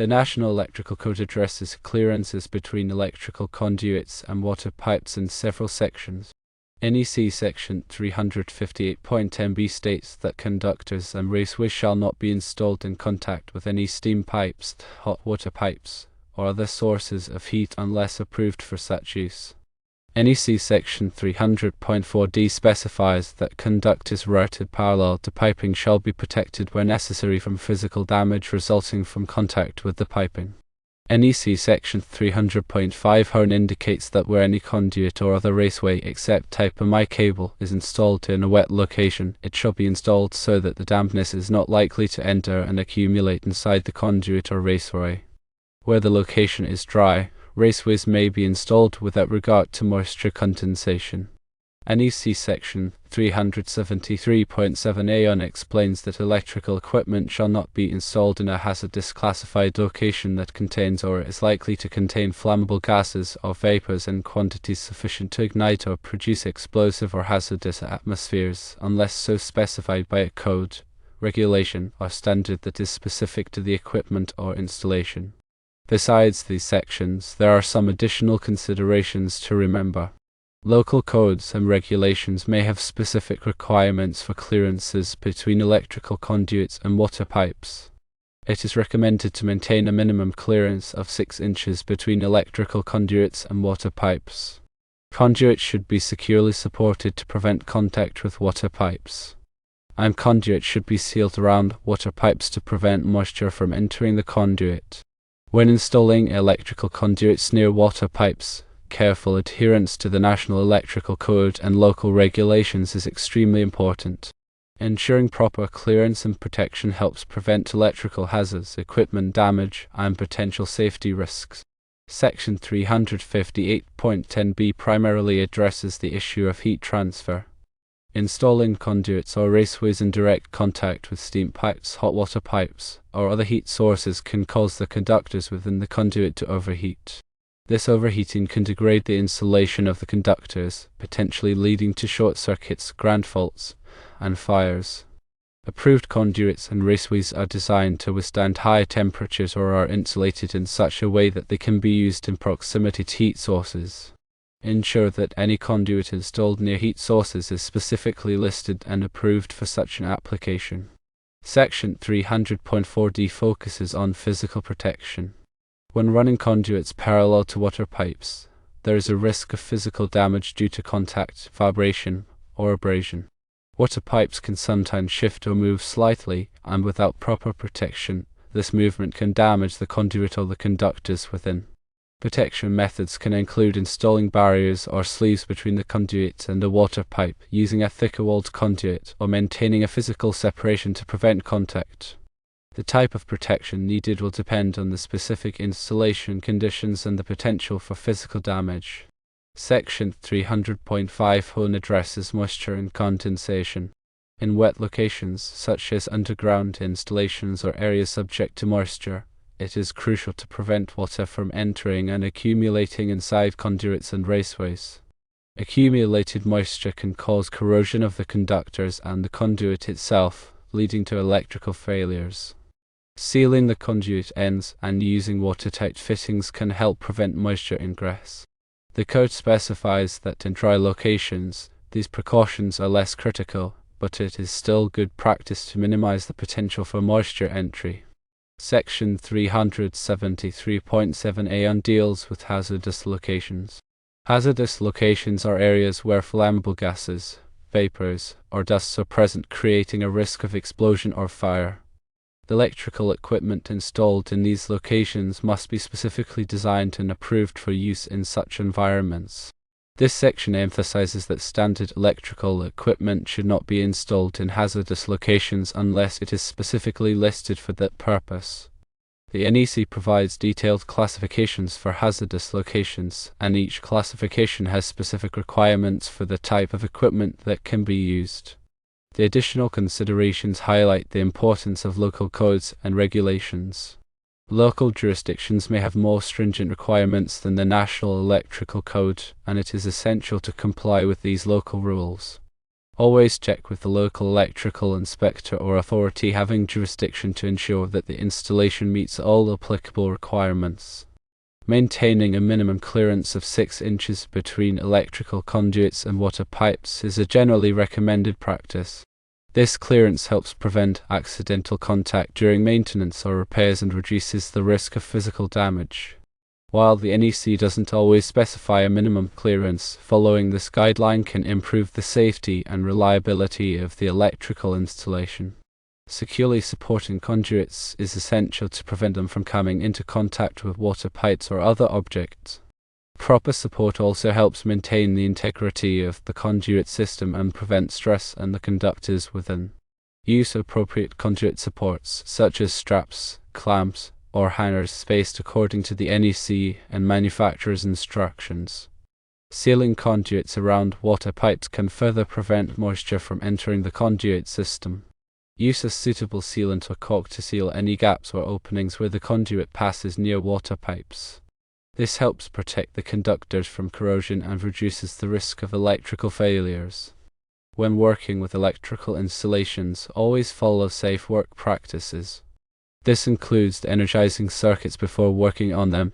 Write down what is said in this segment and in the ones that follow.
The National Electrical Code addresses clearances between electrical conduits and water pipes in several sections. NEC Section 358.10b states that conductors and raceways shall not be installed in contact with any steam pipes, hot water pipes, or other sources of heat unless approved for such use. NEC Section 300.4d specifies that conductors routed parallel to piping shall be protected where necessary from physical damage resulting from contact with the piping. NEC Section 300.5 indicates that where any conduit or other raceway except type MI cable is installed in a wet location, it shall be installed so that the dampness is not likely to enter and accumulate inside the conduit or raceway. Where the location is dry, raceways may be installed without regard to moisture condensation. NEC Section 373.7a explains that electrical equipment shall not be installed in a hazardous classified location that contains or is likely to contain flammable gases or vapors in quantities sufficient to ignite or produce explosive or hazardous atmospheres unless so specified by a code, regulation, or standard that is specific to the equipment or installation. Besides these sections, there are some additional considerations to remember. Local codes and regulations may have specific requirements for clearances between electrical conduits and water pipes. It is recommended to maintain a minimum clearance of 6 inches between electrical conduits and water pipes. Conduits should be securely supported to prevent contact with water pipes. Conduits should be sealed around water pipes to prevent moisture from entering the conduit. When installing electrical conduits near water pipes, careful adherence to the National Electrical Code and local regulations is extremely important. Ensuring proper clearance and protection helps prevent electrical hazards, equipment damage, and potential safety risks. Section 358.10b primarily addresses the issue of heat transfer. Installing conduits or raceways in direct contact with steam pipes, hot water pipes, or other heat sources can cause the conductors within the conduit to overheat. This overheating can degrade the insulation of the conductors, potentially leading to short circuits, ground faults, and fires. Approved conduits and raceways are designed to withstand high temperatures or are insulated in such a way that they can be used in proximity to heat sources. Ensure that any conduit installed near heat sources is specifically listed and approved for such an application. Section 300.4d focuses on physical protection. When running conduits parallel to water pipes, there is a risk of physical damage due to contact, vibration, or abrasion. Water pipes can sometimes shift or move slightly, and without proper protection, this movement can damage the conduit or the conductors within. Protection methods can include installing barriers or sleeves between the conduit and the water pipe, using a thicker-walled conduit, or maintaining a physical separation to prevent contact. The type of protection needed will depend on the specific installation conditions and the potential for physical damage. Section 300.5 addresses moisture and condensation. In wet locations, such as underground installations or areas subject to moisture, it is crucial to prevent water from entering and accumulating inside conduits and raceways. Accumulated moisture can cause corrosion of the conductors and the conduit itself, leading to electrical failures. Sealing the conduit ends and using watertight fittings can help prevent moisture ingress. The code specifies that in dry locations, these precautions are less critical, but it is still good practice to minimize the potential for moisture entry. Section 373.7a deals with hazardous locations. Hazardous locations are areas where flammable gases, vapors, or dusts are present, creating a risk of explosion or fire. The electrical equipment installed in these locations must be specifically designed and approved for use in such environments. This section emphasizes that standard electrical equipment should not be installed in hazardous locations unless it is specifically listed for that purpose. The NEC provides detailed classifications for hazardous locations, and each classification has specific requirements for the type of equipment that can be used. The additional considerations highlight the importance of local codes and regulations. Local jurisdictions may have more stringent requirements than the National Electrical Code, and it is essential to comply with these local rules. Always check with the local electrical inspector or authority having jurisdiction to ensure that the installation meets all applicable requirements. Maintaining a minimum clearance of 6 inches between electrical conduits and water pipes is a generally recommended practice. This clearance helps prevent accidental contact during maintenance or repairs and reduces the risk of physical damage. While the NEC doesn't always specify a minimum clearance, following this guideline can improve the safety and reliability of the electrical installation. Securely supporting conduits is essential to prevent them from coming into contact with water pipes or other objects. Proper support also helps maintain the integrity of the conduit system and prevent stress on the conductors within. Use appropriate conduit supports, such as straps, clamps, or hangers spaced according to the NEC and manufacturer's instructions. Sealing conduits around water pipes can further prevent moisture from entering the conduit system. Use a suitable sealant or caulk to seal any gaps or openings where the conduit passes near water pipes. This helps protect the conductors from corrosion and reduces the risk of electrical failures. When working with electrical installations, always follow safe work practices. This includes energizing circuits before working on them,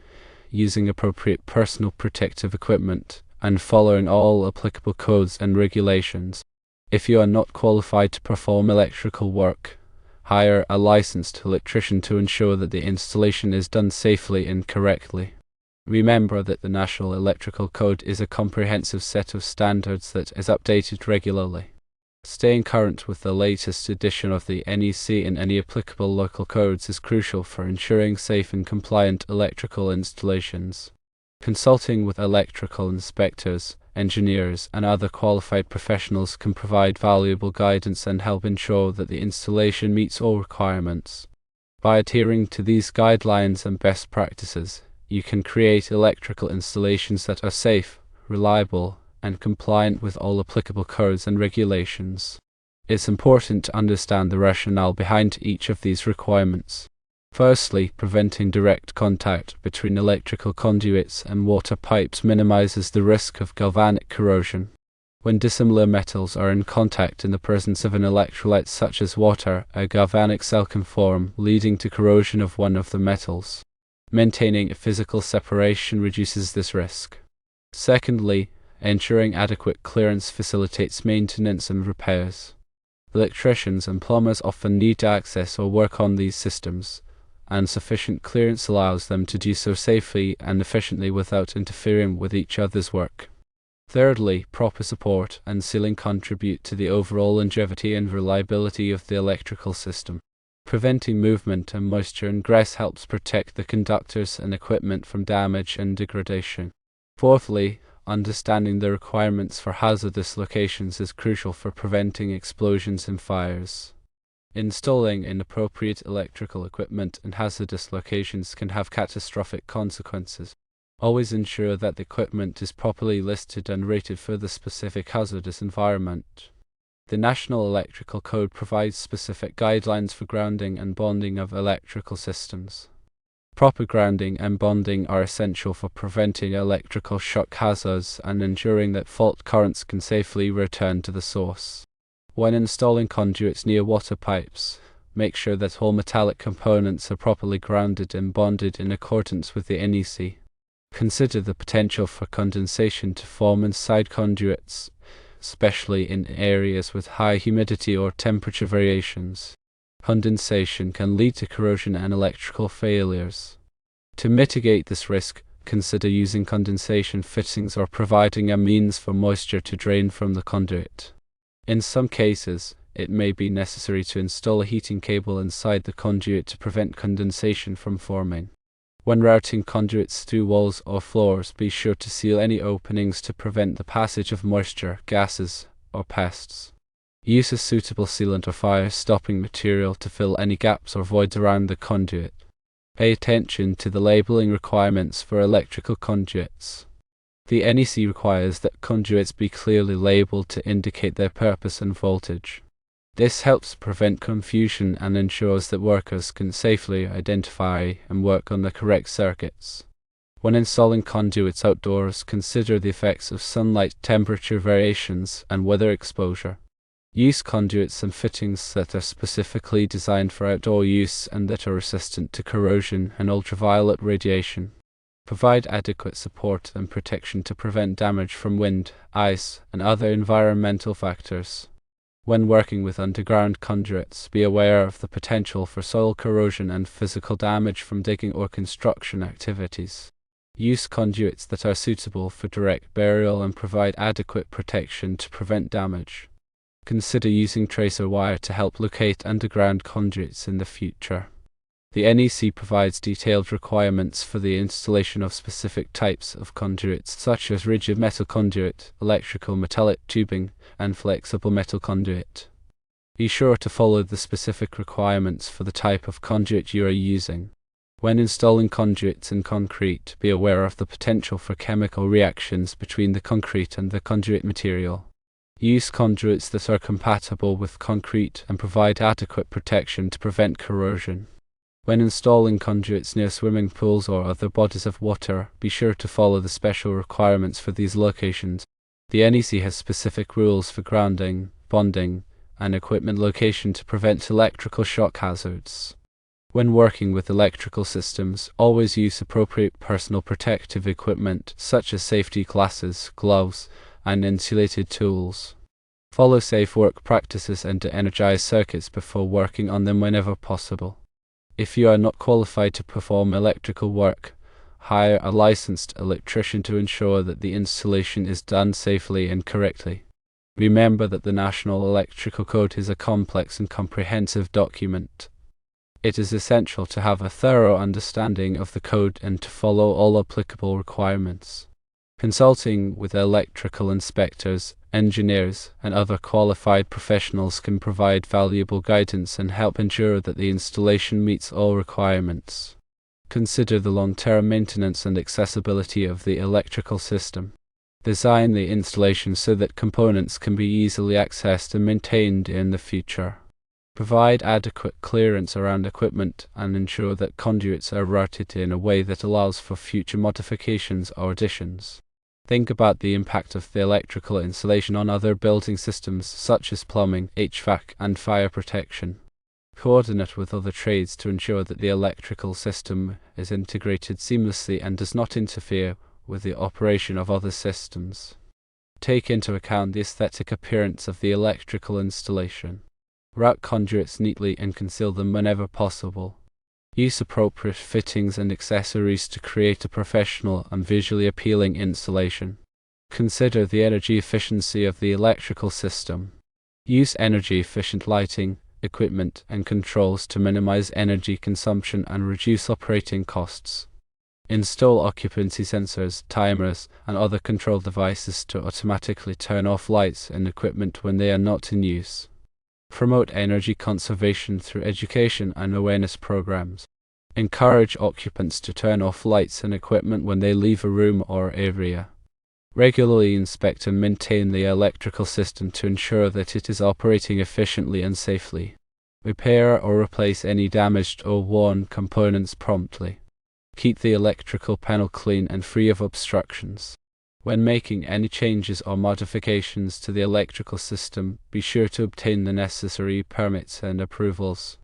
using appropriate personal protective equipment, and following all applicable codes and regulations. If you are not qualified to perform electrical work, hire a licensed electrician to ensure that the installation is done safely and correctly. Remember that the National Electrical Code is a comprehensive set of standards that is updated regularly. Staying current with the latest edition of the NEC and any applicable local codes is crucial for ensuring safe and compliant electrical installations. Consulting with electrical inspectors, engineers, and other qualified professionals can provide valuable guidance and help ensure that the installation meets all requirements. By adhering to these guidelines and best practices, you can create electrical installations that are safe, reliable, and compliant with all applicable codes and regulations. It's important to understand the rationale behind each of these requirements. Firstly, preventing direct contact between electrical conduits and water pipes minimizes the risk of galvanic corrosion. When dissimilar metals are in contact in the presence of an electrolyte such as water, a galvanic cell can form, leading to corrosion of one of the metals. Maintaining a physical separation reduces this risk. Secondly, ensuring adequate clearance facilitates maintenance and repairs. Electricians and plumbers often need to access or work on these systems, and sufficient clearance allows them to do so safely and efficiently without interfering with each other's work. Thirdly, proper support and sealing contribute to the overall longevity and reliability of the electrical system. Preventing movement and moisture ingress helps protect the conductors and equipment from damage and degradation. Fourthly, understanding the requirements for hazardous locations is crucial for preventing explosions and fires. Installing inappropriate electrical equipment in hazardous locations can have catastrophic consequences. Always ensure that the equipment is properly listed and rated for the specific hazardous environment. The National Electrical Code provides specific guidelines for grounding and bonding of electrical systems. Proper grounding and bonding are essential for preventing electrical shock hazards and ensuring that fault currents can safely return to the source. When installing conduits near water pipes, make sure that all metallic components are properly grounded and bonded in accordance with the NEC. Consider the potential for condensation to form inside conduits, especially in areas with high humidity or temperature variations. Condensation can lead to corrosion and electrical failures. To mitigate this risk, consider using condensation fittings or providing a means for moisture to drain from the conduit. In some cases, it may be necessary to install a heating cable inside the conduit to prevent condensation from forming. When routing conduits through walls or floors, be sure to seal any openings to prevent the passage of moisture, gases, or pests. Use a suitable sealant or fire-stopping material to fill any gaps or voids around the conduit. Pay attention to the labeling requirements for electrical conduits. The NEC requires that conduits be clearly labeled to indicate their purpose and voltage. This helps prevent confusion and ensures that workers can safely identify and work on the correct circuits. When installing conduits outdoors, consider the effects of sunlight, temperature variations, and weather exposure. Use conduits and fittings that are specifically designed for outdoor use and that are resistant to corrosion and ultraviolet radiation. Provide adequate support and protection to prevent damage from wind, ice, and other environmental factors. When working with underground conduits, be aware of the potential for soil corrosion and physical damage from digging or construction activities. Use conduits that are suitable for direct burial and provide adequate protection to prevent damage. Consider using tracer wire to help locate underground conduits in the future. The NEC provides detailed requirements for the installation of specific types of conduits, such as rigid metal conduit, electrical metallic tubing, and flexible metal conduit. Be sure to follow the specific requirements for the type of conduit you are using. When installing conduits in concrete, be aware of the potential for chemical reactions between the concrete and the conduit material. Use conduits that are compatible with concrete and provide adequate protection to prevent corrosion. When installing conduits near swimming pools or other bodies of water, be sure to follow the special requirements for these locations. The NEC has specific rules for grounding, bonding, and equipment location to prevent electrical shock hazards. When working with electrical systems, always use appropriate personal protective equipment such as safety glasses, gloves, and insulated tools. Follow safe work practices and de-energize circuits before working on them whenever possible. If you are not qualified to perform electrical work, hire a licensed electrician to ensure that the installation is done safely and correctly. Remember that the National Electrical Code is a complex and comprehensive document. It is essential to have a thorough understanding of the code and to follow all applicable requirements. Consulting with electrical inspectors, engineers, and other qualified professionals can provide valuable guidance and help ensure that the installation meets all requirements. Consider the long-term maintenance and accessibility of the electrical system. Design the installation so that components can be easily accessed and maintained in the future. Provide adequate clearance around equipment and ensure that conduits are routed in a way that allows for future modifications or additions. Think about the impact of the electrical installation on other building systems such as plumbing, HVAC, and fire protection. Coordinate with other trades to ensure that the electrical system is integrated seamlessly and does not interfere with the operation of other systems. Take into account the aesthetic appearance of the electrical installation. Route conduits neatly and conceal them whenever possible. Use appropriate fittings and accessories to create a professional and visually appealing installation. Consider the energy efficiency of the electrical system. Use energy-efficient lighting, equipment, and controls to minimize energy consumption and reduce operating costs. Install occupancy sensors, timers, and other control devices to automatically turn off lights and equipment when they are not in use. Promote energy conservation through education and awareness programs. Encourage occupants to turn off lights and equipment when they leave a room or area. Regularly inspect and maintain the electrical system to ensure that it is operating efficiently and safely. Repair or replace any damaged or worn components promptly. Keep the electrical panel clean and free of obstructions. When making any changes or modifications to the electrical system, be sure to obtain the necessary permits and approvals.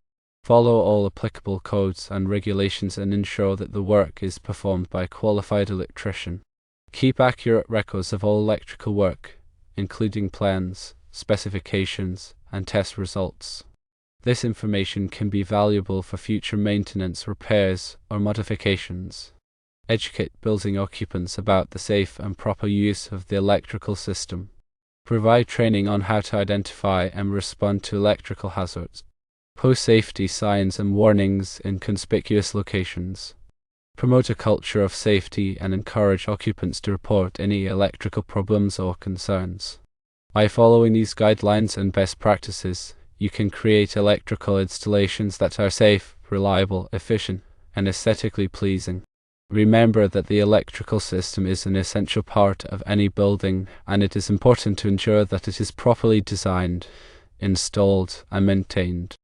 Follow all applicable codes and regulations and ensure that the work is performed by a qualified electrician. Keep accurate records of all electrical work, including plans, specifications, and test results. This information can be valuable for future maintenance, repairs, or modifications. Educate building occupants about the safe and proper use of the electrical system. Provide training on how to identify and respond to electrical hazards. Post safety signs and warnings in conspicuous locations. Promote a culture of safety and encourage occupants to report any electrical problems or concerns. By following these guidelines and best practices, you can create electrical installations that are safe, reliable, efficient, and aesthetically pleasing. Remember that the electrical system is an essential part of any building, and it is important to ensure that it is properly designed, installed, and maintained.